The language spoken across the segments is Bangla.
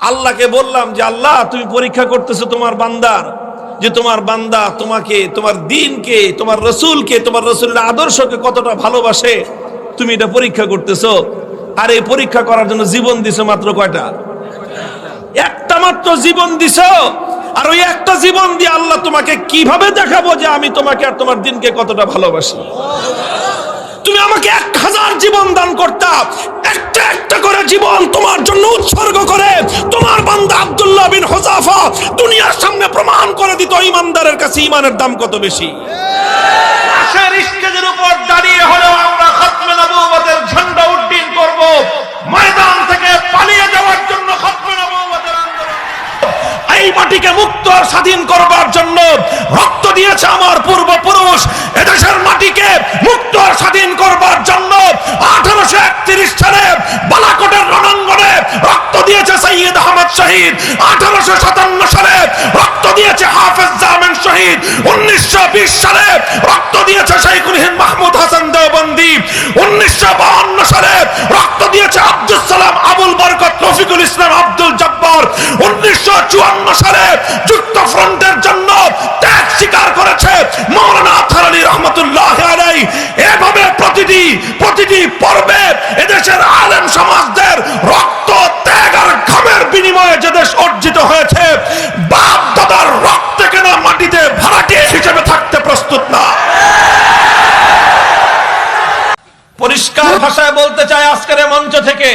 আল্লাহকে বললাম যে আল্লাহ তুমি পরীক্ষা করতেছো তোমার বান্দার, যে তোমার বান্দা তোমাকে, তোমার দ্বীনকে, তোমার রাসূলকে, তোমার রাসূলের আদর্শকে কতটা ভালোবাসে তুমি এটা পরীক্ষা করতেছো। আর এই পরীক্ষা করার জন্য জীবন দিছো মাত্র কয়টা? একটা মাত্র জীবন দিছো। আর ওই একটা জীবন দিয়ে আল্লাহ তোমাকে কিভাবে দেখাবো যে আমি তোমাকে আর তোমার দ্বীনকে কতটা ভালোবাসি? তুমি আমাকে 1000 জীবন দান করতা, একটা একটা করে জীবন তোমার জন্য উৎসর্গ করে তোমার বান্দা আব্দুল্লাহ বিন হুযাফা দুনিয়ার সামনে প্রমাণ করে দিত ঈমানদারের কাছে ঈমানের দাম কত বেশি। আশার স্টেজের উপর দাঁড়িয়ে হলেও আমরা খতমে নবুয়তের ঝান্ডা উড্ডীন করব, ময়দান থেকে পালিয়ে যাওয়ার জন্য খতমে নবুয়তের আন্দোলন। এই মাটিকে মুক্ত আর স্বাধীন করবার জন্য রক্ত দিয়েছে আমার পূর্বপুরুষ। এদেশের মাটিকে মুক্ত আর স্বাধীন করবার জন্য 1831 সালে বালাকোটের রণাঙ্গনে রক্ত দিয়েছে সৈয়দ আহমদ শহীদ। 1857 সালে রক্ত দিয়েছে হাফেজ জামিন শহীদ। 1920 সালে রক্ত দিয়েছে শাইখুল হিন্দ মাহমুদ হাসান দেওবন্দি। 1952 সালে রক্ত দিয়েছে আব্দুল সালাম আবুল বরকত রফিকুল ইসলাম আব্দুল জব্বার। 1954 সালে যুক্ত ফ্রন্টের জন্য ত্যাগ স্বীকার করেছে মাওলানা আতহার আলী রহমাতুল্লাহ আলাইহি। এভাবে প্রতিটি পর্বে এদেশের আলেম সমাজদের রক্ত, ত্যাগ আর ঘামের বিনিময়ে যে দেশ অর্জিত হয়েছে, বাপ দাদার রক্ত কেনা মাটিতে ভাড়াটিয়া হিসেবে থাকতে প্রস্তুত না। পরিষ্কার ভাষায় বলতে চাই আজকের মঞ্চ থেকে,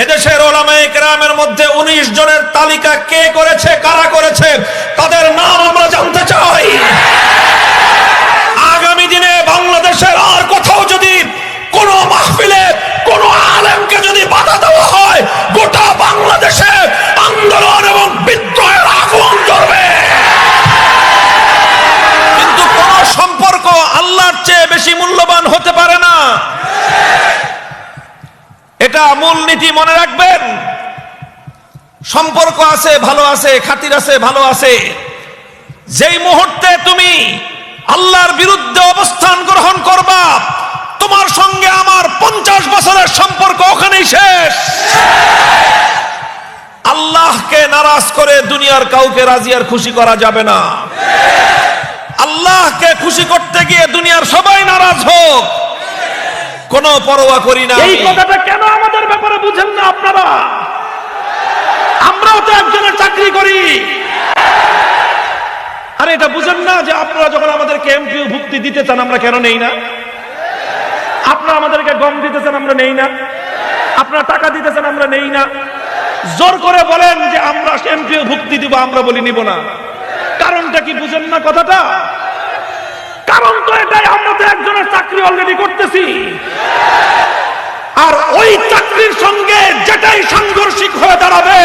এদেশের উলামায়ে কেরামের মধ্যে 19 জনের তালিকা কে করেছে, কারা করেছে, তাদের নাম আমরা জানতে চাই। আগামী দিনে বাংলাদেশের আর কোথাও যদি কোন মাহফিলে কোন আলেমকে যদি বাধা দেওয়া হয়, গোটা বাংলাদেশে আন্দোলন এবং বিদ্রোহের আগুন জ্বলবে। কিন্তু কোন সম্পর্ক আল্লাহর চেয়ে বেশি মূল্যবান হতে পারে না। এটা মূল নীতি মনে রাখবেন। সম্পর্ক আছে, ভালো আছে, খাতির আছে, ভালো আছে। যেই মুহূর্তে তুমি আল্লাহর বিরুদ্ধে অবস্থান গ্রহণ করবা, তোমার সঙ্গে আমার 50 বছরের সম্পর্ক ওখানেই শেষ। আল্লাহকে নারাজ করে দুনিয়ার কাউকে রাজি আর খুশি করা যাবে না। আল্লাহকে খুশি করতে গিয়ে দুনিয়ার সবাই নারাজ হোক, কোনো পরোয়া করি না। এই কথাটা কেন আমাদের ব্যাপারে বুঝেন না আপনারা? আমরাও তো একজনের চাকরি করি। আরে এটা বুঝেন না যে আপনারা যখন আমাদেরকে এমপিও ভুক্তি দিতে চান আমরা কেন নেই না? আপনারা আমাদেরকে গম দিতে চান আমরা নেই না? আপনারা টাকা দিতে চান আমরা নেই না? জোর করে বলেন যে আমরা এমপিও ভুক্তি দিব, আমরা বলি নিব না। কারণটা কি বুঝেন না কথাটা? কারণ তো এটাই, আমরা তো একজনের চাকরি অলরেডি করতেছি। আর ওই চাকরির সঙ্গে যেটাই সাংঘর্ষিক হয়ে দাঁড়াবে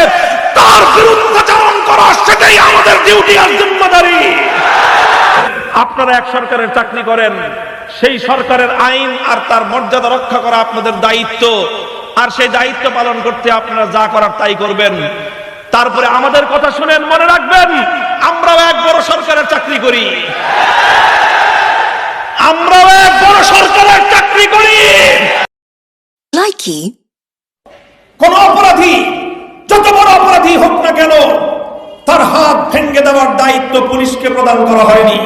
তার বিরুদ্ধাচরণ করা, সেটাই আমাদের ডিউটি আর জিম্মাদারি। আপনারা এক সরকারের চাকরি করেন, সেই সরকারের আইন আর তার মর্যাদা রক্ষা করা আপনাদের দায়িত্ব। আর সেই দায়িত্ব পালন করতে আপনারা যা করার তাই করবেন। তারপরে আমাদের কথা শুনেন, মনে রাখবেন আমরাও এক বড় সরকারের চাকরি করি। আমরাও এক বড় সরকারের চাকরি করি। কোন অপরাধী যত বড় অপরাধী হোক না কেন, তার হাত ভেঙে দেওয়ার দায়িত্ব পুলিশকে প্রদান করা হয়নি।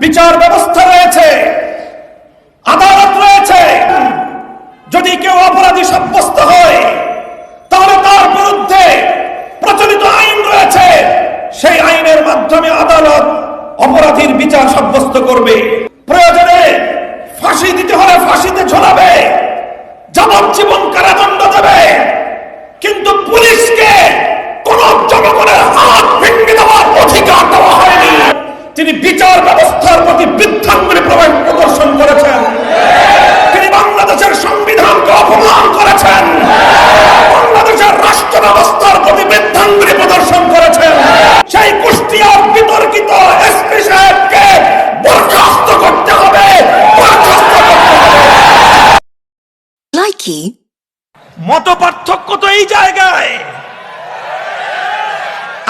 বিচার ব্যবস্থা রয়েছে, আদালত রয়েছে। যদি কেউ অপরাধী সাব্যস্ত হয় তাহলে তার বিরুদ্ধে প্রচলিত আইন রয়েছে, সেই আইনের মাধ্যমে আদালত অপরাধীর বিচার সাব্যস্ত করবে। প্রয়োজনে ফাঁসি দিতে হলে ফাঁসিতে ঝোলাবে, যাবজ্জীবন কারাদণ্ড দেবে। কিন্তু পুলিশকে কোন জনগণের হাত ভেঙে দেওয়ার অধিকার দেওয়া হয়নি। তিনি বিচার ব্যবস্থার প্রতি বৃদ্ধাঙ্গুলি প্রদর্শন করেছেন। তিনি বাংলাদেশের সংবিধানকে অপমান করেছেন। বাংলাদেশের রাষ্ট্র ব্যবস্থার প্রতি বৃদ্ধাঙ্গুলি প্রদর্শন করেছেন। সেই কুষ্টিয়ার বিতর্কিত এসপি সাহেবকে বরখাস্ত করতে হবে, বরখাস্ত করতে হবে। মত পার্থক্য তো এই জায়গায়।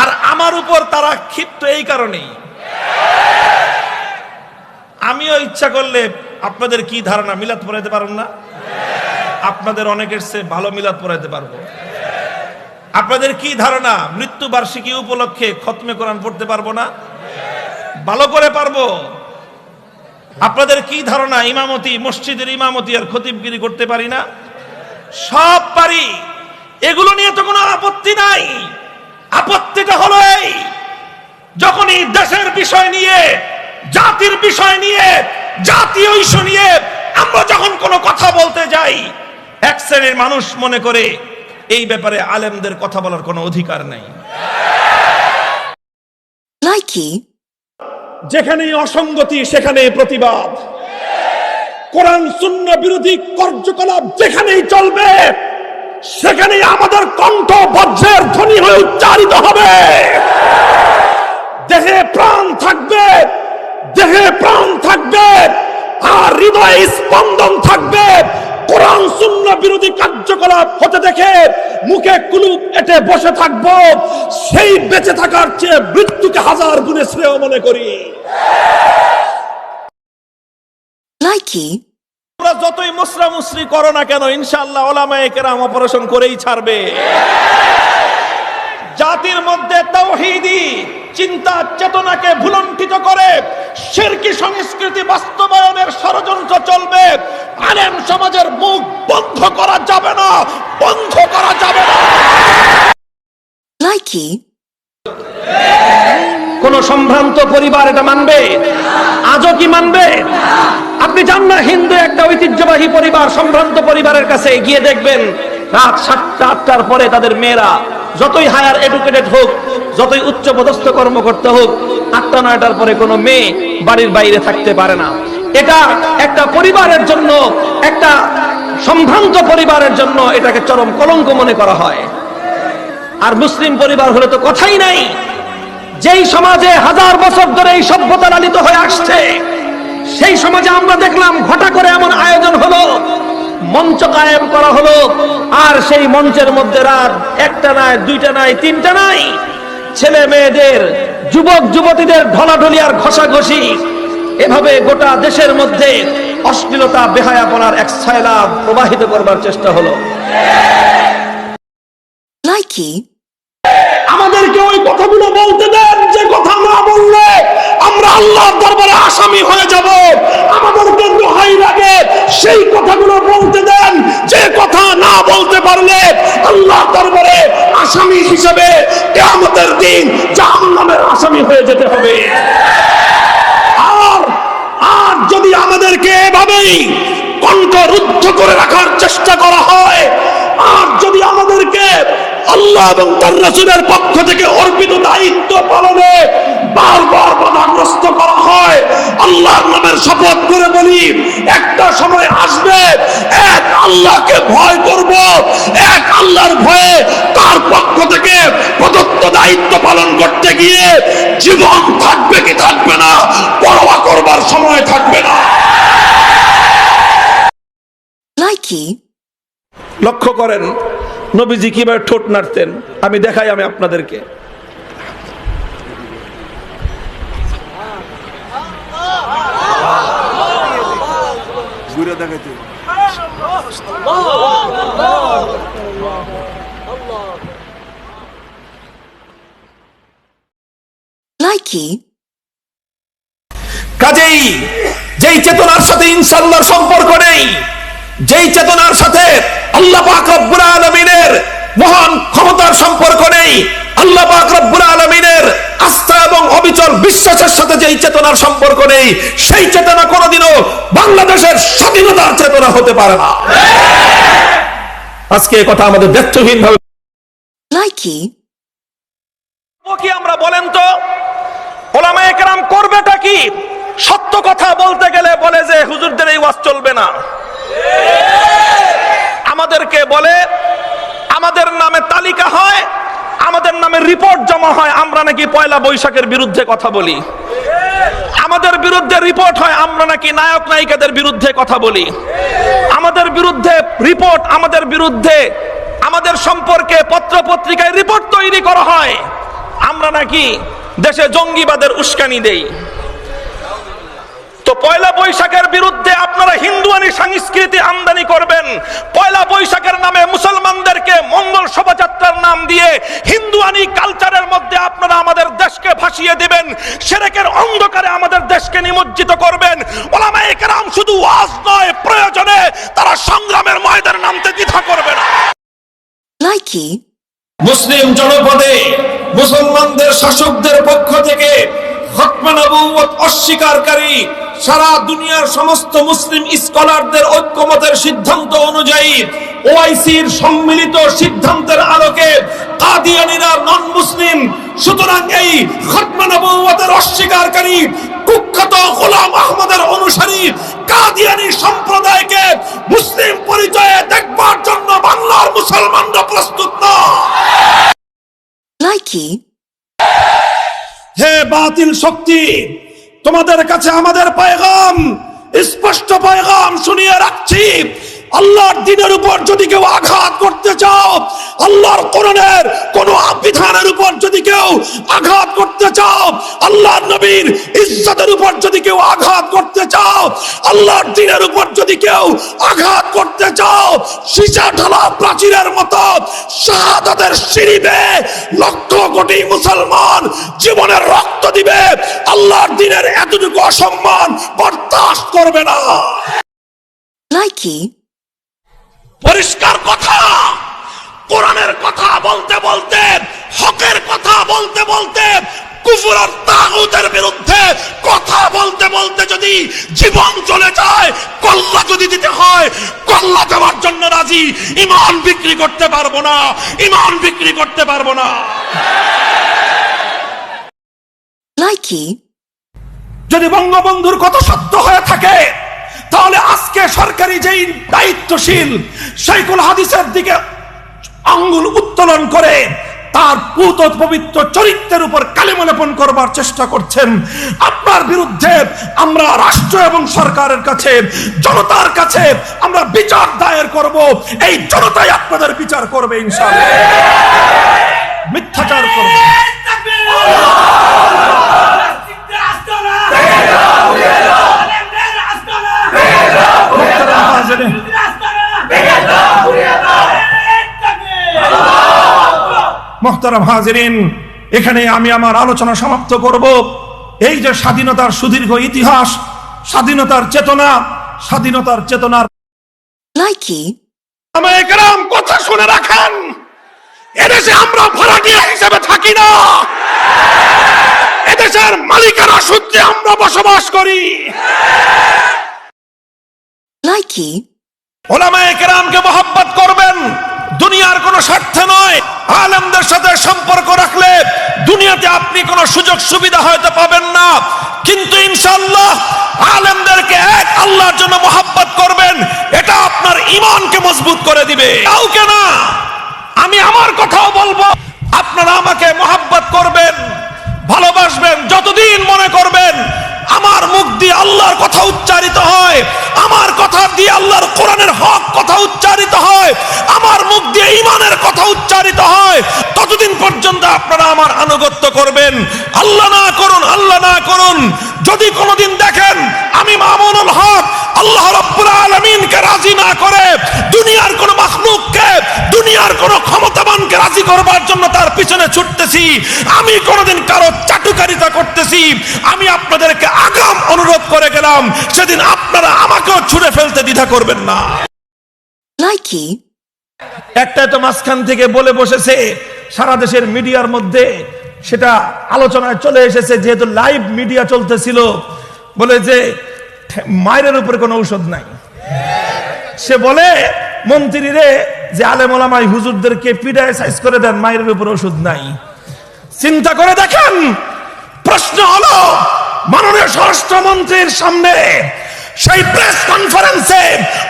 আর আমার উপর তারা ক্ষিপ্ত এই কারণেই। আমিও ইচ্ছা করলে আপনাদের কি ধারণা মিলাদ পড়াইতে পারেন না? আপনাদের অনেকের চেয়ে ভালো মিলাদ পড়াইতে পারবো। আপনাদের কি ধারণা মৃত্যু বার্ষিকী উপলক্ষে খতমে কোরআন পড়তে পারবো না? ভালো করে পারবো। আপনাদের কি ধারণা ইমামতি, মসজিদের ইমামতি আর খতিবগিরি করতে পারি না? সব পারি। এগুলো নিয়ে তো কোনো আপত্তি নাই। আপত্তিটা হলো এই, যখনই দেশের বিষয় নিয়ে, জাতির বিষয় নিয়ে, জাতীয় ইস্যু নিয়ে আমরা যখন কোনো কথা বলতে যাই, এক শ্রেণীর মানুষ মনে করে এই ব্যাপারে আলেমদের কথা বলার কোনো অধিকার নেই। যেখানেই অসঙ্গতি সেখানেই প্রতিবাদ। কোরআন সুন্নাহ বিরোধী কার্যকলাপ যেখানেই চলবে সেখানেই আমাদের কণ্ঠ বজ্রের ধ্বনি হয়ে উচ্চারিত হবে। দেহে প্রাণ থাকবে, দেহে প্রাণ থাকবে, আর হৃদয়ে স্পন্দন থাকবে। কোরআন সুন্নাহ বিরোধী কার্যকলাপ হতে দেখে মুখে কুলুপ এঁটে বসে থাকবো, সেই বেঁচে থাকার চেয়ে মৃত্যুকে হাজার গুণে শ্রেয় মনে করি। তোমরা যতই মুসরামুসরি করো না কেন, ইনশাআল্লাহ উলামায়ে কেরাম অপারেশন করেই ছাড়বে। জাতির মধ্যে তাওহীদি চিন্তা চেতনাকে ভুলণ্ঠিত করে শিরকি সংস্কৃতি বাস্তবায়নের ষড়যন্ত্র চলবে। আলেম সমাজের মুখ বন্ধ করা যাবে না, বন্ধ করা যাবে না। কোন সম্ভ্রান্ত পরিবার এটা মানবে? আজও কি মানবে? আপনি জান না, হিন্দু একটা ঐতিহ্যবাহী পরিবার, সম্ভ্রান্ত পরিবারের কাছে গিয়ে দেখবেন রাত 7টা 8টার পরে তাদের মেয়েরা যতই হায়ার এডুকেটেড হোক, যতই উচ্চ পদস্থ কর্মকর্তা হোক, 8টা 9টার পরে কোনো মেয়ে বাড়ির বাইরে থাকতে পারে না। এটা একটা পরিবারের জন্য, একটা সম্ভ্রান্ত পরিবারের জন্য এটাকে চরম কলঙ্ক মনে করা হয়। আর মুসলিম পরিবার হলে তো কথাই নাই। যেই সমাজে হাজার বছর ধরে এই সভ্যতা লালিত হয়ে আসছে, সেই সমাজে আমরা দেখলাম ঘটা করে এমন আয়োজন হলো, মঞ্চ কায়েম করা হলো, আর সেই মঞ্চের মধ্যে রাত 1টা নাই, 2টা নাই, 3টা নাই, ছেলে মেয়েদের, যুবক যুবতীদের ঢলাঢলি আর ঘষাঘষি, এভাবে গোটা দেশের মধ্যে অশ্লীলতা, বেহায়াপনার এক ছায়লাভ প্রবাহিত করবার চেষ্টা হলো। আমাদেরকে ওই কথাগুলো বলতে দেন যে কথা না বললে আমরা আল্লাহর দরবারে আসামি হয়ে যাব। আমাদেরকে দোহাই লাগে সেই কথাগুলো বলতে দেন যে কথা না বলতে পারলে আল্লাহর দরবারে আসামি হিসেবে কিয়ামতের দিন জাহান্নামের আসামি হয়ে যেতে হবে। আর যদি আমাদেরকে এভাবেই কণ্ঠরুদ্ধ করে রাখার চেষ্টা করা হয়, আর যদি আমাদেরকে আল্লাহ এবং তার রাসূলের পক্ষ থেকে অর্পিত দায়িত্ব পালনে বারবার বাধাগ্রস্ত করা হয়, আল্লাহর নামের শপথ করে বলি, একটা সময় আসবে এক আল্লাহকে ভয় করব, এক আল্লাহর ভয়ে তার পক্ষ থেকে প্রদত্ত দায়িত্ব পালন করতে গিয়ে জীবন থাকবে কি থাকবে না পরোয়া করবার সময় থাকবে না। লক্ষ্য করেন নবীজি কিভাবে ঠোঁট নাড়তেন, আমি দেখাই আমি আপনাদেরকে। কাজেই যেই চেতনার সাথে ইনশাআল্লাহর সম্পর্ক নেই, যেই চেতনার সাথে আল্লাহ পাক রব্বুল আলামিনের মহান ক্ষমতার সম্পর্ক নেই, আল্লাহ পাক রব্বুল আলামিনের আস্থা এবং অবিচল বিশ্বাসের সাথে যেই চেতনার সম্পর্ক নেই, সেই চেতনা কোনোদিনও বাংলাদেশের স্বাধীনতার চেতনা হতে পারে না। আজকে এই কথা আমাদের ব্যর্থহীন ভাবে কি আমরা বলেন তো, ওলামায়ে কেরাম করবেটা কি? সত্য কথা বলতে গেলে বলে যে হুজুরদের এই ওয়াজ চলবে না। আমাদেরকে বলে, আমাদের নামে তালিকা হয়, আমাদের নামে রিপোর্ট জমা হয়, আমরা নাকি পয়লা বৈশাখের বিরুদ্ধে কথা বলি। আমাদের বিরুদ্ধে রিপোর্ট হয় আমরা নাকি নায়ক নায়িকাদের বিরুদ্ধে কথা বলি। আমাদের বিরুদ্ধে রিপোর্ট, আমাদের বিরুদ্ধে, আমাদের সম্পর্কে পত্র পত্রিকায় রিপোর্ট তৈরি করা হয় আমরা নাকি দেশে জঙ্গিবাদের উস্কানি দেই। তো পয়লা বৈশাখের বিরুদ্ধে আপনারা হিন্দুয়ানি সংস্কৃতি আমদানি করবেন, পয়লা বৈশাখের নামে মুসলমানদেরকে মঙ্গল শোভাযাত্রার নাম দিয়ে হিন্দুয়ানি কালচারের মধ্যে আপনারা আমাদের দেশকে ভাসিয়ে দিবেন, শিরকের অন্ধকারে আমাদের দেশকে নিমজ্জিত করবেন। উলামায়ে কেরাম শুধু ওয়াজ নয়, প্রয়োজনে তারা সংগ্রামের ময়দানে নামতে দ্বিধা করবে না। মুসলিম জনপদে মুসলমানদের শাসকদের পক্ষ থেকে খতমে নবুয়ত অস্বীকারী সারা দুনিয়ার সমস্ত মুসলিম স্কলারদের ঐক্যমতের সিদ্ধান্ত অনুযায়ী ওআইসির সম্মিলিত সিদ্ধান্তের আলোকে কাদিয়ানীরা নন মুসলিম, সুতরাং এই খতমে নবুয়তের অস্বীকারী কুখ্যাত গোলাম আহমদের অনুসারী কাদিয়ানী সম্প্রদায়কে মুসলিম পরিচয়ে দেখবার জন্য বাংলার মুসলমানরা প্রস্তুত না। হে বাতিল শক্তি, তোমাদের কাছে আমাদের পয়গাম, স্পষ্ট পয়গাম শুনিয়ে রাখছি। আল্লাহর দ্বীনের উপর যদি কেউ আঘাত করতে চাও, আল্লাহর কোরআনের কোন বিধানের উপর যদি কেউ আঘাত করতে চাও, আল্লাহর নবীর ইজ্জতের উপর যদি কেউ আঘাত করতে চাও, আল্লাহর দ্বীনের উপর যদি কেউ আঘাত করতে চাও, সীসা ঢালা প্রাচীরের মতো শাহাদাতের সিঁড়ি বেয়ে লক্ষ কোটি মুসলমান জীবনের রক্ত দিবে, আল্লাহর দ্বীনের এতটুকু অসম্মান বরদাস্ত করবে না। পরিষ্কার কথা, কোরআনের কথা বলতে বলতে, হকের কথা বলতে বলতে, কুফর আর তাগুতের বিরুদ্ধে কথা বলতে বলতে যদি জীবন চলে যায়, কল্লা যদি দিতে হয় কল্লা দেওয়ার জন্য রাজি। ঈমান বিক্রি করতে পারবো না, ঈমান বিক্রি করতে পারবো না। যদি বঙ্গবন্ধুর কথা সত্য হয়ে থাকে, তাহলে আজকে সরকারি যেই দায়িত্বশীল শাইখুল হাদিসের দিকে আঙ্গুল উত্তোলন করে তার পুত পবিত্র চরিত্রের উপর কালিমা লেপন করবার চেষ্টা করছেন, আপনার বিরুদ্ধে আমরা রাষ্ট্র এবং সরকারের কাছে, জনতার কাছে আমরা বিচার দায়ের করব। এই জনতাই আপনাদের বিচার করবে ইনশাআল্লাহ। মিথ্যাচার করবে। মুহতারাম হাজিরিন, এখানে আমি আমার আলোচনা সমাপ্ত করব। এই যে স্বাধীনতার সুদীর্ঘ ইতিহাস, স্বাধীনতার চেতনা, স্বাধীনতার চেতনার কথা শুনে রাখেন, এদেশে আমরা ভাড়াটিয়া হিসেবে থাকি না, এদেশের মালিকানা সূত্রে আমরা বসবাস করি। উলামায়ে কেরামকে মহব্বত করবেন, দুনিয়ার কোনো স্বার্থে নয়। আলেমদের সাথে সম্পর্ক রাখলে দুনিয়াতে আপনি কোনো সুযোগ সুবিধা হয়তো পাবেন না, কিন্তু ইনশাআল্লাহ আলেমদেরকে এক আল্লাহর জন্য মহব্বত করবেন, এটা আপনার ঈমানকে মজবুত করে দিবে। কাউকে না, আমি আমার কথাও বলবো, আপনারা আমাকে মহব্বত করবেন, ভালোবাসবেন, যতদিন মনে করবেন আমার মুখ দিয়ে আল্লাহর কথা উচ্চারিত হয়, আমার কথা দিয়ে আল্লাহর কোরআনের হক কথা উচ্চারিত হয়, আমার মুখ দিয়ে ঈমানের কথা উচ্চারিত হয়, ততদিন পর্যন্ত আপনারা আমার আনুগত্য করবেন। আল্লাহ না করুন, আল্লাহ না করুন, যদি কোনোদিন দেখেন আমি মামুনুল হক আল্লাহ রাব্বুল আলামিনকে রাজি না করে দুনিয়ার কোন মাখলুককে, দুনিয়ার কোন ক্ষমতাবানকে রাজি করবার জন্য তার পিছনে ছুটতেছি, আমি কোনোদিন কারো চাটুকারিতা করতেছি, আমি আপনাদেরকে আগাম অনুরোধ করে গেলাম, সেদিন আপনারা আমাকেও ছুঁড়ে ফেলতে দ্বিধা করবেন না। একটা তো মাঝখান থেকে বলে বসেছে, সারা দেশের মিডিয়ার মধ্যে সেটা আলোচনায় চলে এসেছে, যেহেতু লাইভ মিডিয়া চলতেছিল, বলে যে মায়ের উপরে কোনো ঔষধ নাই। সে বলে মন্ত্রীরে যে আলেম ওলামা হুজুরদেরকে পিডায় সাইজ করে দেন, মায়ের উপরে ওষুধ নাই। চিন্তা করে দেখেন, প্রশ্ন হলো মাননীয় স্বরাষ্ট্রমন্ত্রীর সামনে সেই প্রেস কনফারেন্সে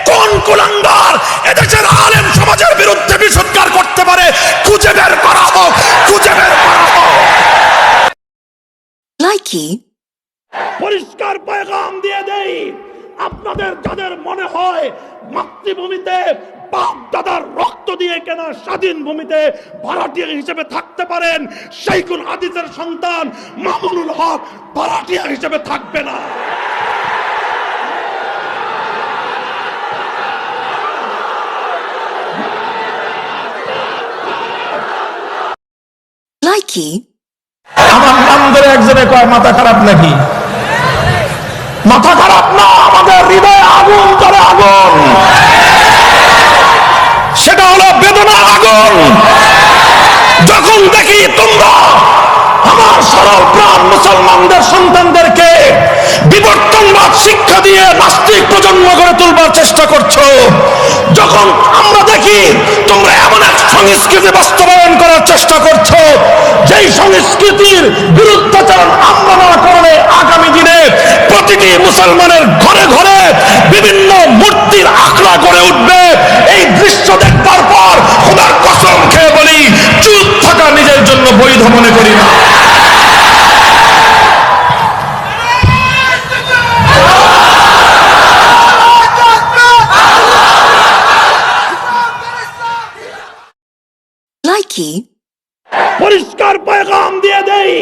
কোন কুলাঙ্গার এদেশের আলেম সমাজের বিরুদ্ধে বিষোদ্গার করতে পারে, খুঁজে বের করা হোক, খুঁজে বের করা হোক। পরিষ্কার পয়গাম দিয়ে দেই, আপনাদের যাদের মনে হয় মাতৃভূমিতে বাপ দাদার রক্ত দিয়ে কেনা স্বাধীন ভূমিতে ভাড়াটিয়া হিসেবে থাকতে পারেন, শাইখুল হাদিসের সন্তান মামুনুল হক ভাড়াটিয়া হিসেবে থাকবে না। Likey. আমার নাম ধরে একজনে কয় মাথা খারাপ নাকি? মাথা খারাপ না, আমাদের হৃদয়ে আগুন ধরে আগুন, সেটা হলো বেদনার আগুন। যখন দেখি তোমরা আমার সরল প্রাণ মুসলমানদের সন্তানদেরকে বিবর্তনবাদ শিক্ষা দিয়ে নাস্তিক প্রজন্ম গড়ে তুলবার চেষ্টা করছো, যখন আমরা দেখি তোমরা এমন এক সংস্কৃতি বাস্তবায়ন করার চেষ্টা করছো যেই সংস্কৃতির বিরুদ্ধাচরণ আমরা না করলে আগামী দিনে প্রতিটি মুসলমানের ঘরে ঘরে বিভিন্ন মূর্তির আখড়া গড়ে উঠবে, এই দৃশ্য দেখবার পর খোদার কসম খেয়ে বলি চুপ থাকা নিজের জন্য বৈধ মনে করি না। Likey. পরিষ্কার পয়গাম দিয়ে দেই,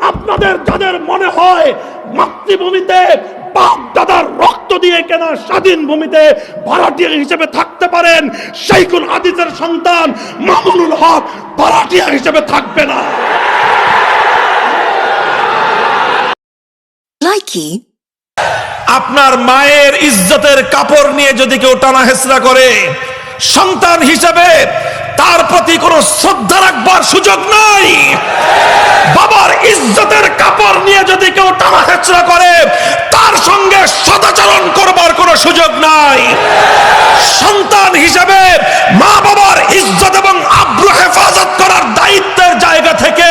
আপনাদের যাদের মনে হয় মাতৃভূমিতে বাপ দাদার রক্ত দিয়ে কেনা স্বাধীন ভূমিতে ভাড়াটিয়া হিসেবে থাকতে পারেন, শাইখুল হাদিসের সন্তান মামুনুল হক ভাড়াটিয়া হিসেবে থাকবে না। Likey. আপনার মায়ের ইজ্জতের কাপড় নিয়ে যদি কেউ টানা হেচড়া করে, সন্তান হিসেবে তার প্রতি কোনো শ্রদ্ধা রাখবার সুযোগ নাই। বাবার ইজ্জতের কাপড় নিয়ে যদি কেউ টানা হেচড়া করে, তার সঙ্গে সদাচরণ করবার কোনো সুযোগ নাই। সন্তান হিসেবে মা বাবার ইজ্জত এবং আব্রু হেফাজত করার দায়িত্বের জায়গা থেকে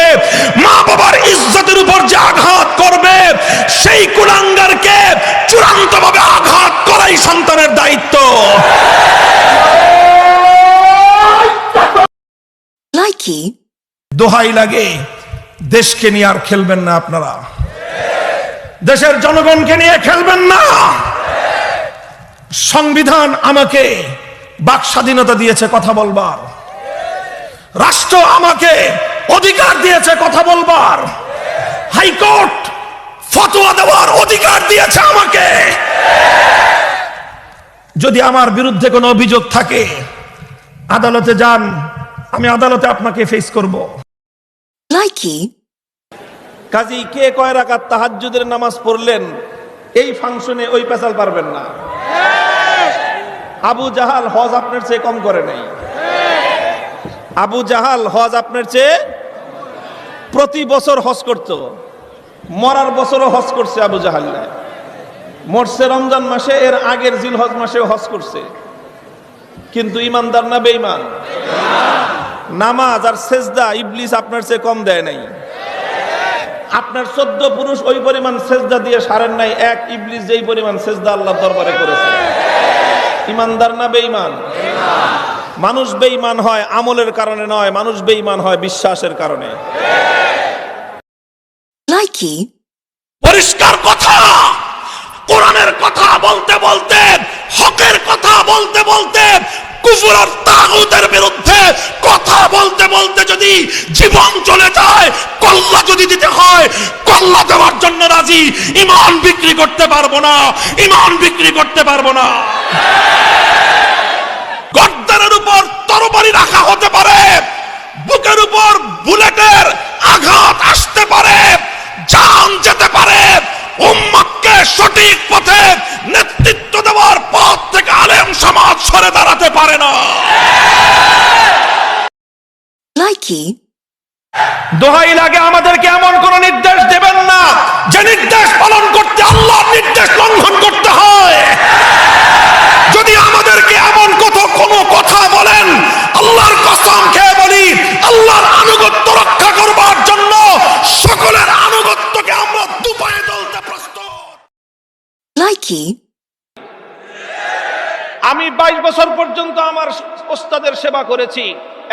মা বাবার ইজ্জতের উপর যে আঘাত করবে, সেই কুলাঙ্গারকে চূড়ান্তভাবে আঘাত করাই সন্তানের দায়িত্ব। Likey. দোহাই লাগে, দেশকে নিয়ে আর খেলবেন না আপনারা, দেশের জনগণকে নিয়ে খেলবেন না। সংবিধান আমাকে বাক স্বাধীনতা দিয়েছে কথা বলবার, রাষ্ট্র আমাকে অধিকার দিয়েছে কথা বলবার, হাইকোর্ট ফতোয়া দেওয়ার অধিকার দিয়েছে আমাকে। যদি আমার বিরুদ্ধে কোনো অভিযোগ থাকে আদালতে যান, আমি আদালতে আপনাকে ফেস করব। Likey. কাজী কে কয় রাকাত তাহাজ্জুদের নামাজ পড়লেন, এই ফাংশনে ওই পেশাল পারবেন না। আবু জাহাল হজ আপনার চেয়ে কম করে নাই। আবু জাহাল হজ আপনার চেয়ে প্রতি বছর হজ করত, মরার বছরও হজ করছে। আবু জাহাল মরছে রমজান মাসে, এর আগের জিলহজ মাসেও হজ করছে। কিন্তু ইমানদার না বেঈমান? নামাজ আর সেজদা ইবলিস আপনার চেয়ে কম দেয় নাই। আপনার 14 পুরুষ ওই পরিমাণ সেজদা দিয়ে সারেন নাই, এক ইবলিস যেই পরিমাণ সেজদা আল্লাহর দরবারে করেছে। ইমানদার না বেঈমান? মানুষ বেঈমান হয় আমলের কারণে নয়, মানুষ বেঈমান হয় বিশ্বাসের কারণে। Likey. পরিষ্কার কথা, কোরআনের কথা বলতে বলতে, হকের কথা বলতে বলতে, কুফর আর তাগুতের বিরুদ্ধে কথা বলতে বলতে যদি জীবন চলে যায়, কল্লা যদি দিতে হয় কল্লা দেওয়ার জন্য রাজি। ঈমান বিক্রি করতে পারবো না, ঈমান বিক্রি করতে পারবো না। গর্দানের উপর তরবারি রাখা হতে পারে, বুকের উপর বুলেটের আঘাত আসতে পারে, জান যেতে পারে, উম্মতকে সঠিক পথে নেতৃত্ব দেওয়ার পথ থেকে আলেম সমাজ সরে দাঁড়াতে পারে না। Likey. দোহাই লাগে আমাদেরকে এমন কোন নির্দেশ দেবেন না যে নির্দেশ পালন করতে আল্লাহর নির্দেশ লঙ্ঘন করতে হয়। যদি আমাদেরকে এমন কোনো কথা বলেন, আল্লাহর কসম খেয়ে বলি, আল্লাহর আনুগত্য রক্ষা করবার জন্য সকলের আনুগত্যকে আমরা দুপায়ে তুলতে প্রস্তুত। Likey. আমি 22 বছর পর্যন্ত আমার ওস্তাদের সেবা করেছি,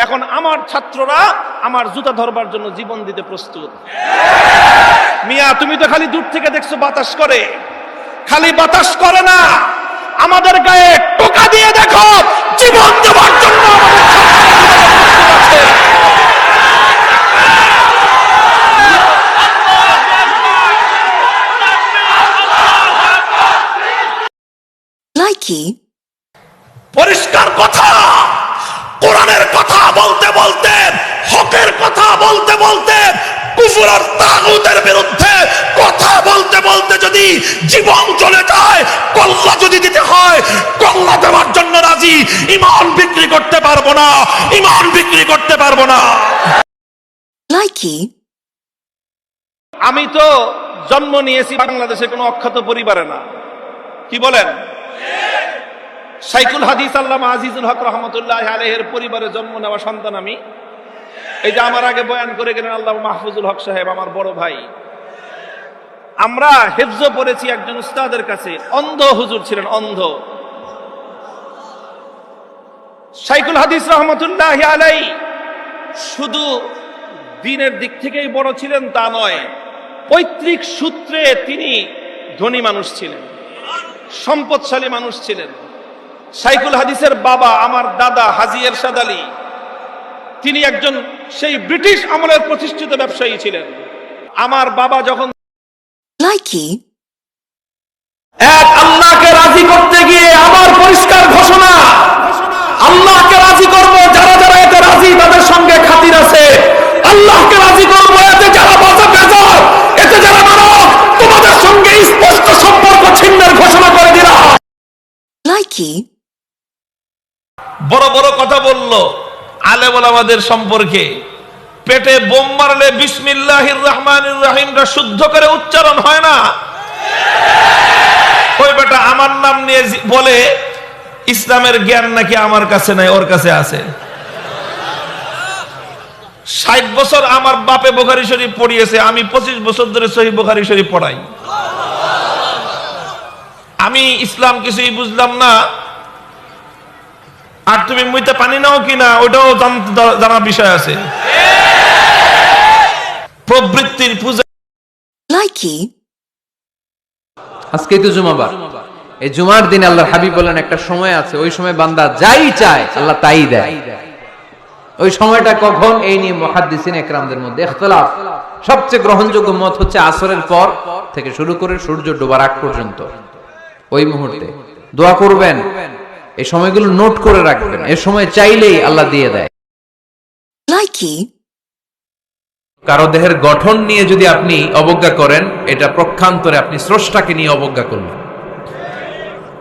এখন আমার ছাত্ররা আমার জুতা ধরবার জন্য জীবন দিতে প্রস্তুত। মিয়া তুমি তো খালি দূর থেকে দেখছো বাতাস করে, খালি বাতাস করে না, আমাদের গায়ে টোকা দিয়ে দেখো জীবন দেওয়ার জন্য Likey. পরিষ্কার কথা, কোরআনের কথা বলতে বলতে হকের কথা বলতে বলতে কুফর আর তাগুতের বিরুদ্ধে কথা বলতে বলতে যদি জীবন চলে যায়, কল্লা যদি দিতে হয় কল্লা দেওয়ার জন্য রাজি। ঈমান বিক্রি করতে পারবো না, ঈমান বিক্রি করতে পারবো না। Likey. আমি তো জন্ম নিয়েছি বাংলাদেশের কোনো অখ্যাত পরিবারে না, কি বলেন? শাইখুল হাদিস আল্লামা আজিজুল হক রহমতুল্লাহ আলাইহির পরিবারে জন্ম নেওয়া সন্তান আমি। এই যে আমার আগে বয়ান করে গেলেন আল্লামা মাহফুজুল হক সাহেব, আমার বড় ভাই। আমরা হিফজ পড়েছি একজন উস্তাদের কাছে, অন্ধ হুজুর ছিলেন, অন্ধ। শাইখুল হাদিস রহমতুল্লাহ আলাইহি শুধু দিনের দিক থেকেই বড় ছিলেন তা নয়, পৈতৃক সূত্রে তিনি ধনী মানুষ ছিলেন, সম্পদশালী মানুষ ছিলেন। শাইখুল হাদিসের বাবা আমার দাদা হাজী এরশাদ আলী, তিনি একজন সেই ব্রিটিশ আমলের প্রতিষ্ঠিত ব্যবসায়ী ছিলেন। আমার বাবা যখন Likey. এক আল্লাহকে রাজি করতে গিয়ে আমার পরিষ্কার ঘোষণা, আল্লাহকে রাজি করব যারা যারা এতে রাজি তাদের সঙ্গে খাতির আছে, আল্লাহকে রাজি করব এতে যারা বাঁচা বেজার, এতে যারা নরক, তোমাদের সঙ্গে স্পষ্ট সম্পর্ক ছিন্নের ঘোষণা করে দিলাম। Likey. বড় বড় কথা বলল আলেম ওলামাদের সম্পর্কে। পেটে বোম মারলে বিসমিল্লাহির রহমানির রহিমটা শুদ্ধ করে উচ্চারণ হয় না। ওই বেটা আমার নাম নিয়ে বলে ইসলামের জ্ঞান নাকি আমার কাছে নাই, ওর কাছে আছে। 60 বছর আমার বাপে বুখারী শরীফ পড়িয়েছে, আমি 25 বছর ধরে সহিহ বুখারী শরীফ পড়াই। আমি ইসলাম কিছুই বুঝলাম না, আর তুমি মুইতে পানি নাও কিনা ওটাও জানার বিষয় আছে। প্রবৃত্তির পূজা। Likey. আজকে তো জুমাবার, এই জুমার দিন আল্লাহর হাবিব বলেন একটা সময় আছে, ওই সময় বান্দা যাই চায় আল্লাহ তাই দেয়। ওই সময়টা কখন, এই নিয়ে মুহাদ্দিসিন একরামদের মধ্যে ইখতিলাফ। সবচেয়ে গ্রহণযোগ্য মত হচ্ছে আসরের পর থেকে শুরু করে সূর্য ডোবার আগ পর্যন্ত। ওই মুহূর্তে দোয়া করবেন, এই সময়গুলো নোট করে রাখবেন, এই সময় চাইলেই আল্লাহ দিয়ে দেয়। Likey. কারো দেহের গঠন নিয়ে যদি আপনি অবজ্ঞা করেন, এটা প্রক্ষান্তরে আপনি স্রষ্টাকে নিয়ে অবজ্ঞা করলেন।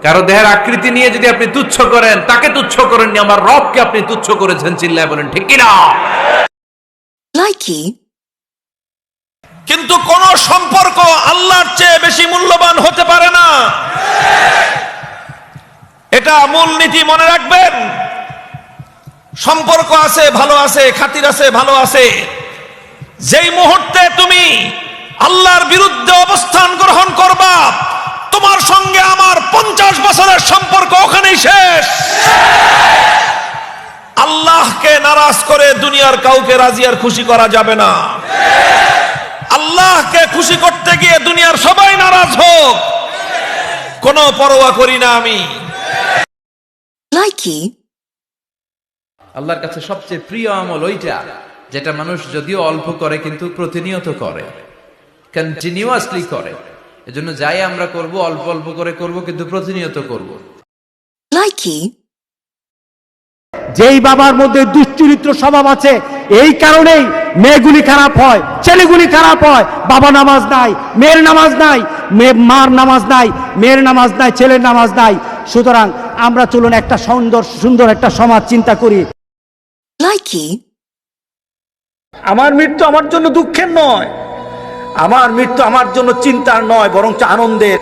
কারো দেহের আকৃতি নিয়ে যদি আপনি তুচ্ছ করেন, তাকে তুচ্ছ করেননি, আমার রবকে আপনি তুচ্ছ করেছেন। চিল্লায় বলেন ঠিক কিনা? Likey. কিন্তু কোন সম্পর্ক আল্লাহর চেয়ে বেশি মূল্যবান হতে পারে না, এটা মূলনীতি মনে রাখবেন। সম্পর্ক আছে, ভালো আছে, খাতির আছে, ভালো আছে। যেই মুহূর্তে তুমি আল্লাহর বিরুদ্ধে অবস্থান গ্রহণ করবা, তোমার সঙ্গে আমার 50 বছরের সম্পর্ক ওখানেই শেষ। আল্লাহকে নারাজ করে দুনিয়ার কাউকে রাজি আর খুশি করা যাবে না। আল্লাহকে খুশি করতে গিয়ে দুনিয়ার সবাই নারাজ হোক, কোনো পরোয়া করি না আমি। Likey. আল্লাহর কাছে সবচেয়ে প্রিয় আমল ওইটা যেটা মানুষ যদিও অল্প করে কিন্তু প্রতিনিয়ত করে, কন্টিনিউয়াসলি করে। এজন্য যাই আমরা করব অল্প অল্প করে করব, কিন্তু প্রতিনিয়ত করব। Likey. যেই বাবার মধ্যে দুশ্চরিত্র স্বভাব আছে, এই কারণেই মেয়েগুলি খারাপ হয়, ছেলেগুলি খারাপ হয়। বাবা নামাজ নাই, মেয়ের নামাজ নাই, মার নামাজ নাই, মেয়ের নামাজ নাই, ছেলের নামাজ নাই। সুতরাং আমরা চলুন একটা সুন্দর একটা সমাজ চিন্তা করি। Likey. আমার মৃত্যু আমার জন্য দুঃখের নয়, আমার মৃত্যু আমার জন্য চিন্তার নয়, বরঞ্চ আনন্দের।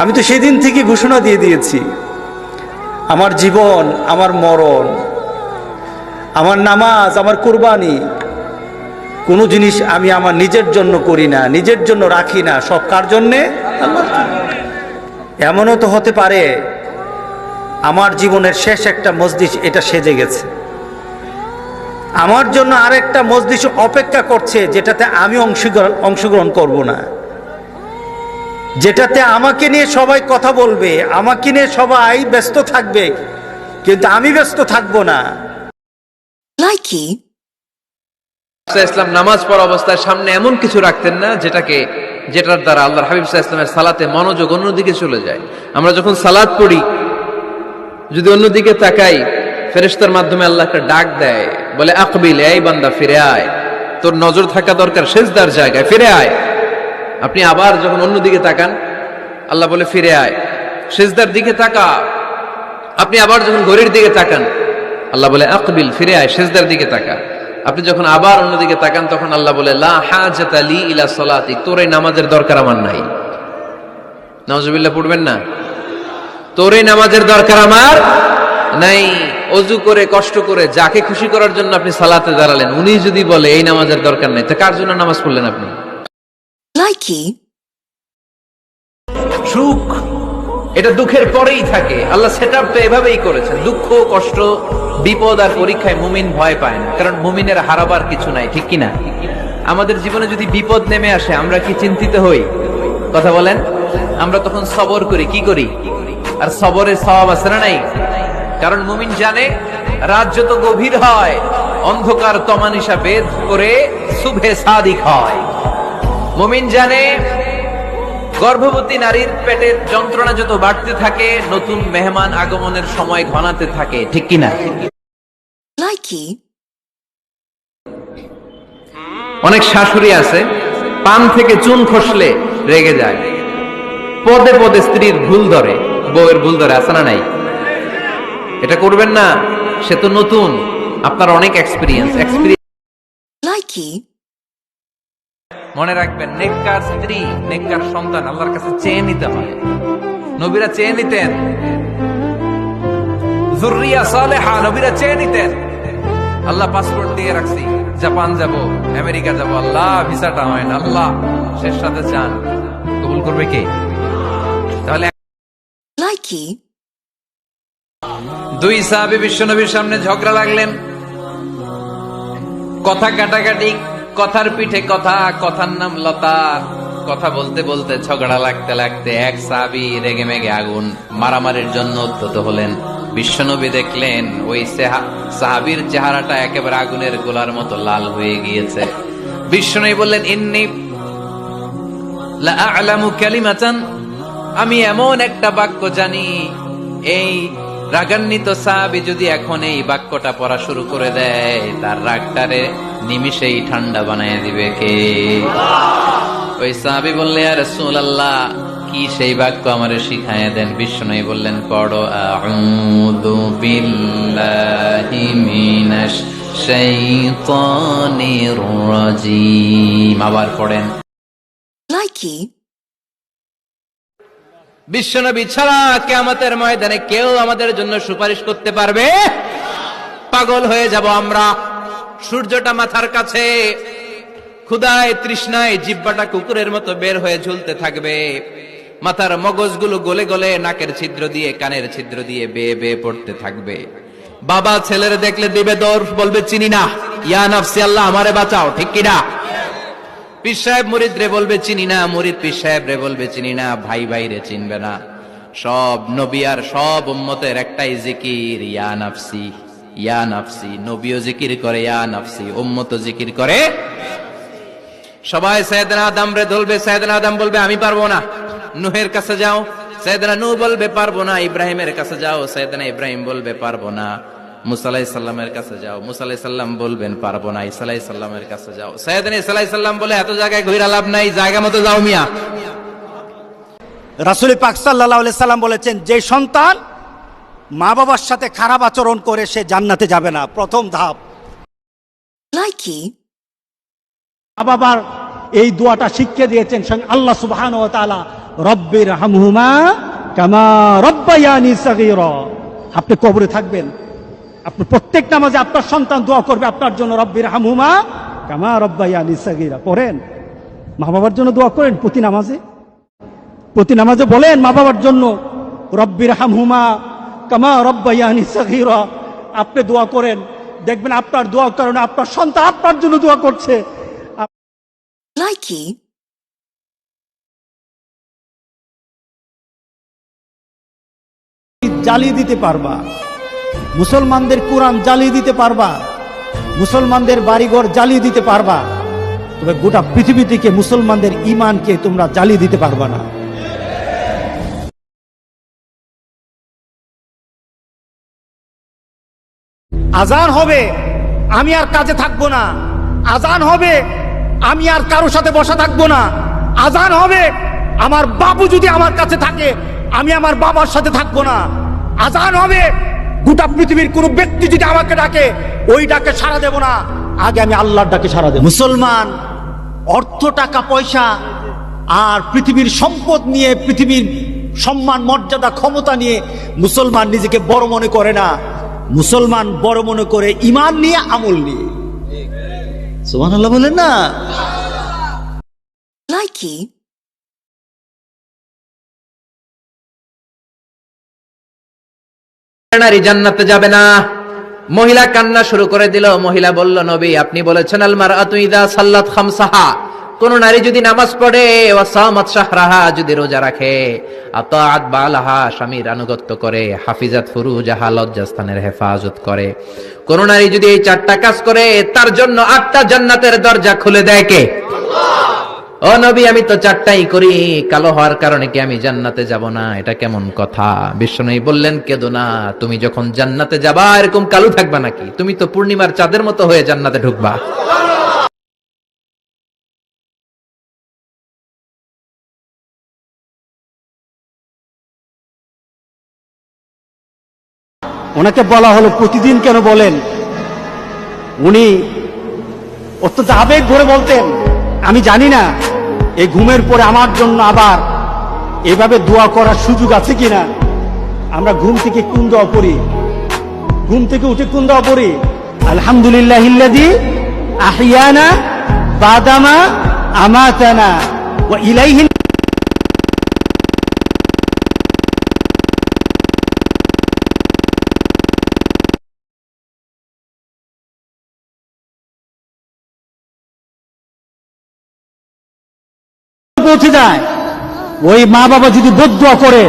আমি তো সেদিন থেকে ঘোষণা দিয়ে দিয়েছি, আমার জীবন, আমার মরণ, আমার নামাজ, আমার কুরবানি, কোনো জিনিস আমি আমার নিজের জন্য করি না, নিজের জন্য রাখি না, সব কার জন্যে? আল্লাহর জন্য। এমনও তো হতে পারে আমার জীবনের শেষ একটা মজলিস এটা সেজে গেছে, আমার জন্য আরেকটা মজলিস অপেক্ষা করছে, যেটাতে আমি অংশগ্রহণ করব না, যেটাতে আমাকে নিয়ে সবাই কথা বলবে, আমাকে নিয়ে সবাই ব্যস্ত থাকবে, কিন্তু আমি ব্যস্ত থাকবো না। Likey. ইসলাম নামাজ পড়া অবস্থায় সামনে এমন কিছু রাখতেন না যেটার দ্বারা আল্লাহর হাবিব সাল্লাল্লাহু আলাইহি ওয়াসাল্লামের সালাতে মনোযোগ অন্যদিকে চলে যায়। আমরা যখন সালাত পড়ি, যদি অন্যদিকে তাকাই, ফেরেশতার মাধ্যমে আল্লাহ একটা ডাক দেয়, বলে আকবিল, এই বান্দা ফিরে আয়, তোর নজর থাকা দরকার সেজদার জায়গায়, ফিরে আয়। আপনি আবার যখন অন্যদিকে তাকান, আল্লাহ বলে ফিরে আয়, সেজদার দিকে তাকা। আপনি আবার যখন ঘড়ির দিকে তাকান, আল্লাহ বলে আকবিল, ফিরে আয়, সেজদার দিকে তাকা। আপনি যখন আবার অন্যদিকে তাকান, তখন আল্লাহ বলে লা হাজাতা লি ইলা সালাতিক, তোর এই নামাজের দরকার আমার নাই। নাউজুবিল্লাহ পড়বেন না? তোর এই নামাজের দরকার আমার নাই। অজু করে কষ্ট করে যাকে খুশি করার জন্য আপনি সালাতে দাঁড়ালেন, উনি যদি বলে এই নামাজের দরকার নাই, তা কার জন্য নামাজ পড়লেন আপনি? Likey. সুখ এটা দুঃখের পরেই থাকে। আল্লাহ সেটআপটা এভাবেই করেছেন। দুঃখ, কষ্ট, বিপদ আর পরীক্ষায় মুমিন ভয় পায় না, কারণ মুমিনের হারাবার কিছু নাই, ঠিক কিনা? আমাদের জীবনে যদি বিপদ নেমে আসে, আমরা কি চিন্তিত হই? কথা বলেন। আমরা তখন সবর করি, কি করি? আর সবরের সওয়াব আছে না নাই? কারণ মুমিন জানে রাত যত গভীর হয়, অন্ধকার তমানিসা ভেদ করে শুভে সাদিক হয়। মুমিন জানে গর্ভবতী নারীর পেটের যন্ত্রণা যত বাড়তে থাকে, নতুন মেহমান আগমনের সময় ঘনাতে থাকে, ঠিক কিনা? Likey. অনেক শাশুড়ি আছে, পান থেকে চুন খসলে রেগে যায়, পদে পদে স্ত্রীর ভুল ধরে, বউয়ের ভুল ধরে, আছে না নাই? এটা করবেন না, সে তো নতুন, আপনার অনেক এক্সপিরিয়েন্স। Likey. মনে রাখবেন, নেককার স্ত্রী, নেককার সন্তান আল্লাহর কাছে চেয়ে নিতে হয়। নবীরা চেয়ে নিতেন, যুররিয়া সালেহা নবীরা চেয়ে নিতেন। আল্লাহ পাসপোর্ট দিয়ে রাখছি, জাপান যাব, আমেরিকা যাব, আল্লাহ ভিসাটা হয় না, আল্লাহ শেষ সাথে চান, কবুল করবে কে? তাহলে Likey. দুই সাহাবী বিশ্বনবীর সামনে ঝগড়া লাগলেন, কথা কাটাকাটি, কথার পিঠে কথা, কথার নাম লতা। কথা বলতে বলতে ঝগড়া লাগতে লাগতে এক সাহাবী রেগে মেগে আগুন, মারামারির জন্য উদ্যত হলেন। বিশ্বনবী দেখলেন ওই সাহাবীর চেহারাটা একেবারে আগুনের গোলার মতো লাল হয়ে গিয়েছে। বিশ্বনবী বললেন, ইন্নী লা আ'লামু কালিমাতান, আমি এমন একটা বাক্য জানি, এই রাগান্বিত সাহাবী যদি এখন এই বাক্যটা পড়া শুরু করে দেয়, তার রাগটারে নিমিষেই ঠান্ডা বানায় দিবে কে? ওই সাহাবী বললেন, ইয়া রাসূলুল্লাহ, কি সেই বাক্য আমারে শিখায় দেন। বিশ্বনবী বললেন, পড়ো আউযু বিল্লাহি মিনাশ শাইতানির রাজীম। আবার পড়েন। Likey. বিশ্বনবী ছাড়া কিয়ামতের ময়দানে কেউ আমাদের জন্য সুপারিশ করতে পারবে? পাগল হয়ে যাব আমরা। সূর্যটা মাথার কাছে, ক্ষুধায় তৃষ্ণায় জিহ্বাটা কুকুরের মতো বের হয়ে ঝুলতে থাকবে, মাথার মগজগুলো গলে গলে নাকের ছিদ্র দিয়ে, কানের ছিদ্র দিয়ে বেয়ে বেয়ে পড়তে থাকবে। বাবা ছেলের দেখলে দিবে দৌড়, বলবে চিনি না, ইয়া নাফসি, আল্লাহ আমারে বাঁচাও, ঠিক কিনা? পীর সাহেব মুরিদ রে বলবে চিনি না, মুরিদ পীর সাহেব রে বলবে চিনি না, ভাই ভাই রে চিনবে না। সব নবী আর সব উম্মতের একটাই জিকির, ইয়া নাফসি, ইয়া নাফসি। নবীও জিকির করে ইয়া নাফসি, উম্মতও জিকির করে। সবাই সাইয়েদনা আদম রে ধরবে, সাইয়েদনা আদম বলবে আমি পারবো না। নূহের কাছে যাও, সাইয়েদনা নূহ বলবে পারবো না। ইব্রাহিমের কাছে যাও, সাইয়েদনা ইব্রাহিম বলবে পারবো না। মুসা আলাইহিস সালামের কাছে যাও, মুসা আলাইহিস সালাম বলবেন পারবো না। ঈসা আলাইহিস সালামের কাছে যাও, সাইয়েদনা ঈসা আলাইহিস সালাম বলে এত জায়গায় ঘুরে লাভ নাই, জায়গা মতো যাও মিয়া। রাসূল পাক সাল্লাল্লাহু আলাইহি সাল্লাম বলেছেন, যে সন্তান মা বাবার সাথে খারাপ আচরণ করে সে জান্নাতে যাবে না। প্রথম ধাপ। Likey. মা বাবার এই দোয়াটা শিখিয়ে দিয়েছেন স্বয়ং আল্লাহ সুবহানাহু ওয়া তাআলা, রব্বির হামহুমা কামা রব্বায়ানি সাগীরা। আপনি কবরে থাকবেন, আপনি প্রত্যেক নামাজে আপনার সন্তান দোয়া করবে আপনার জন্য, রব্বির হামহুমা কামা রব্বায়ানি সাগীরা। পড়েন, মা বাবার জন্য দোয়া করেন প্রতি নামাজে, প্রতি নামাজে বলেন মা বাবার জন্য, রব্বির হামহুমা কামা রব্বায়ানি সাগীরা। আপনি দোয়া করেন, দেখবেন আপনার দোয়ার কারণে আপনার সন্তান আপনার জন্য দোয়া করছে। Likey. জ্বালিয়ে দিতে পারবা, মুসলমানদের কোরআন জ্বালিয়ে দিতে পারবা, মুসলমানদের বাড়িঘর জ্বালিয়ে দিতে পারবা, তবে গোটা পৃথিবী থেকে মুসলমানদের ঈমানকে তোমরা জ্বালিয়ে দিতে পারবা না। আজান হবে, আমি আর কাজে থাকবো না। আজান হবে, আমি আর কারোর সাথে বসা থাকবো না। আজান হবে, আমার বাবু যদি আমার কাছে থাকে, আমি আমার বাবার সাথে থাকবো না। আজান হবে, গোটা পৃথিবীর কোন ব্যক্তি যদি আমাকে ডাকে, ওই ডাকে সাড়া দেব না, আগে আমি আল্লাহর ডাকে সাড়া দেব। মুসলমান অর্থ, টাকা পয়সা আর পৃথিবীর সম্পদ নিয়ে, পৃথিবীর সম্মান, মর্যাদা, ক্ষমতা নিয়ে মুসলমান নিজেকে বড় মনে করে না। মুসলমান বড় মনে করে ঈমান নিয়ে, আমল নিয়ে। সুবহানাল্লাহ বলেন না? Likey. নারী জান্নাতে যাবে না। মহিলা কান্না শুরু করে দিল। মহিলা বলল, নবী আপনি বলেছেন আল মারআতু ইযা সাল্লাত খামসাহা, কোন নারী যদি নামাজ পড়ে, ওয়া সামাত শাহরাহা, যদি রোজা রাখে, আতাআত বালাহা, স্বামীর আনুগত্য করে, হাফিজাত ফুরুজাহা, লজ্জাস্থানের হেফাজত করে, কোন নারী যদি এই 4টা কাজ করে, তার জন্য 8টা জান্নাতের দরজা খুলে দেয় কে? ও নবী, আমি তো 4টাই করি, কালো হওয়ার কারণে কি আমি জান্নাতে যাব না? এটা কেমন কথা? বিশ্বনবী বললেন, কেঁদো না, তুমি যখন জান্নাতে যাবা এরকম কালো থাকবা নাকি? তুমি তো পূর্ণিমার চাঁদের মতো হয়ে জান্নাতে ঢুকবা। ওনাকে বলা হলো প্রতিদিন কেন বলেন? উনি অত্যন্ত আবেগ ভরে বলতেন, আমি জানি না এই ঘুমের পরে আমার জন্য আবার এভাবে দোয়া করার সুযোগ আছে কিনা। আমরা ঘুম থেকে কোন দোয়া পড়ি? ঘুম থেকে উঠে কোন দোয়া পড়ি? আলহামদুলিল্লাহিল্লাযী আহিয়ানা বাদামা আমাতানা ওয়া ইলাইহি। পৌঁছে যায়। ওই মা বাবা যদি বদদুয়া করে,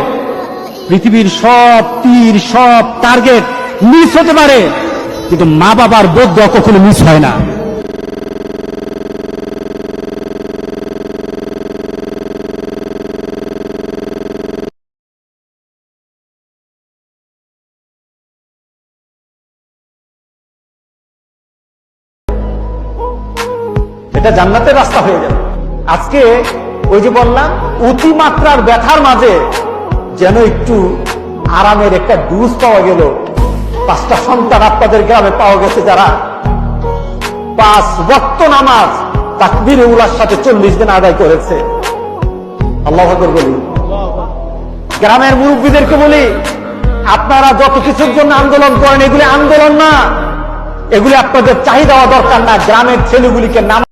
পৃথিবীর সব তীর, সব টার্গেট মিস হতে পারে, কিন্তু মা বাবার বদদুয়া কখনো মিস হয় না। এটা জান্নাতের রাস্তা হয়ে যাবে। আজকে ওই যে বললাম, অতিমাত্রার ব্যথার মাঝে যেন একটু আরামের একটা ডুজ পাওয়া গেল। 5টা সন্তান আপনাদের গ্রামে পাওয়া গেছে, যারা 5 ওয়াক্ত নামাজ তাকবীরে উলার সাথে 40 দিন আদায় করেছে। আল্লাহু আকবার বলি। গ্রামের মুরব্বীদেরকে বলি, আপনারা যত কিছুর জন্য আন্দোলন করেন, এগুলি আন্দোলন না, এগুলি আপনাদের চাহিদা দরকার না। গ্রামের ছেলেগুলিকে নামাজ